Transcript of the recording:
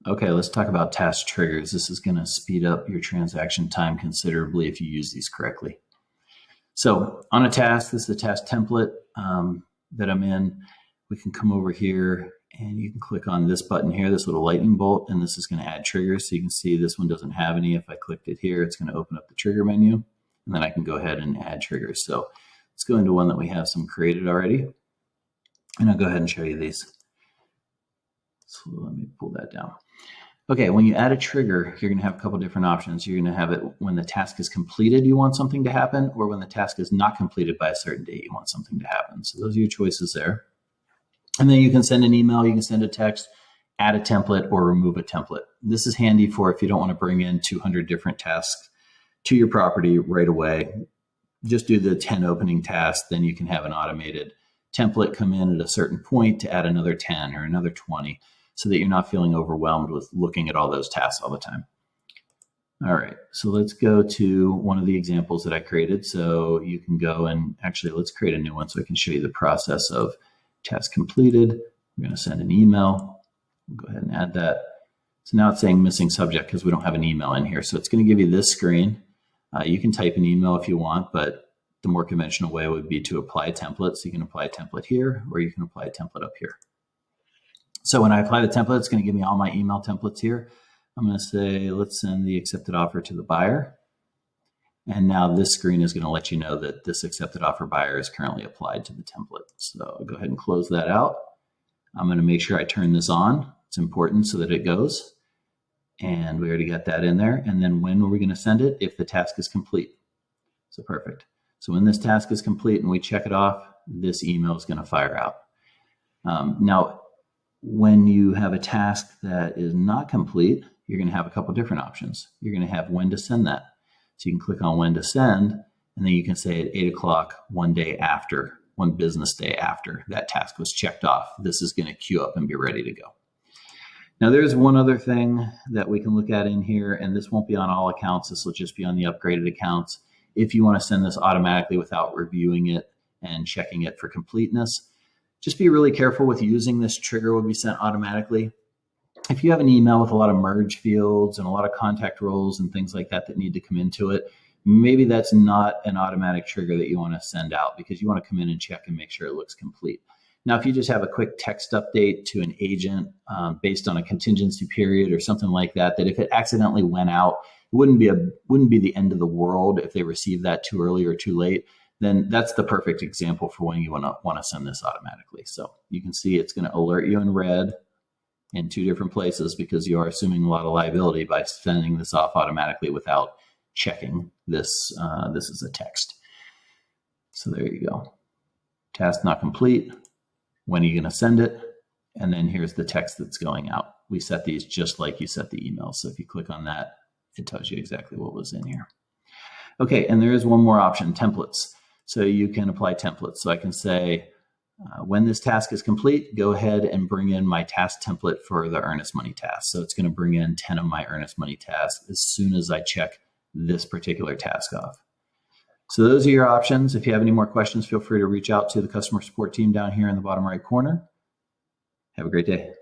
Okay, let's talk about task triggers. This is going to speed up your transaction time considerably if you use these correctly. So on a task, this is the task template that I'm in. We can come over here and you can click on this button here, this little lightning bolt, and this is going to add triggers. So you can see this one doesn't have any. If I clicked it here, it's going to open up the trigger menu, and then I can go ahead and add triggers. So let's go into one that we have some created already, and I'll go ahead and show you these. So let me pull that down. Okay, when you add a trigger, you're going to have a couple different options. You're going to have it when the task is completed, you want something to happen, or when the task is not completed by a certain date, you want something to happen. So those are your choices there. And then you can send an email, you can send a text, add a template, or remove a template. This is handy for if you don't want to bring in 200 different tasks to your property right away. Just do the 10 opening tasks, then you can have an automated template come in at a certain point to add another 10 or another 20, so that you're not feeling overwhelmed with looking at all those tasks all the time. All right, so let's go to one of the examples that I created. So you can go and actually let's create a new one so I can show you the process of task completed. We're going to send an email. We'll go ahead and add that. So now it's saying missing subject because we don't have an email in here. So it's going to give you this screen. You can type an email if you want, but the more conventional way would be to apply a template. So you can apply a template here, or you can apply a template up here. So when I apply the template, it's going to give me all my email templates here. I'm going to say, let's send the accepted offer to the buyer. And now this screen is going to let you know that this accepted offer buyer is currently applied to the template. So I'll go ahead and close that out. I'm going to make sure I turn this on. It's important so that it goes. And we already got that in there. And then when are we going to send it? If the task is complete. So perfect. So when this task is complete and we check it off, this email is going to fire out. Now, when you have a task that is not complete, you're going to have a couple different options. You're going to have when to send that. So you can click on when to send, and then you can say at 8 o'clock, one day after, one business day after that task was checked off, this is going to queue up and be ready to go. Now there's one other thing that we can look at in here, and this won't be on all accounts. This will just be on the upgraded accounts. If you want to send this automatically without reviewing it and checking it for completeness, just be really careful with using this trigger will be sent automatically. If you have an email with a lot of merge fields and a lot of contact roles and things like that that need to come into it, maybe that's not an automatic trigger that you want to send out, because you want to come in and check and make sure it looks complete. Now, if you just have a quick text update to an agent based on a contingency period or something like that, that if it accidentally went out, it wouldn't be the end of the world if they received that too early or too late, then that's the perfect example for when you want to send this automatically. So you can see it's going to alert you in red in two different places because you are assuming a lot of liability by sending this off automatically without checking this. This is a text. So there you go. Task not complete. When are you going to send it? And then here's the text that's going out. We set these just like you set the email. So if you click on that, it tells you exactly what was in here. Okay, and there is one more option, templates. So you can apply templates. So I can say, when this task is complete, go ahead and bring in my task template for the earnest money task. So it's going to bring in 10 of my earnest money tasks as soon as I check this particular task off. So those are your options. If you have any more questions, feel free to reach out to the customer support team down here in the bottom right corner. Have a great day.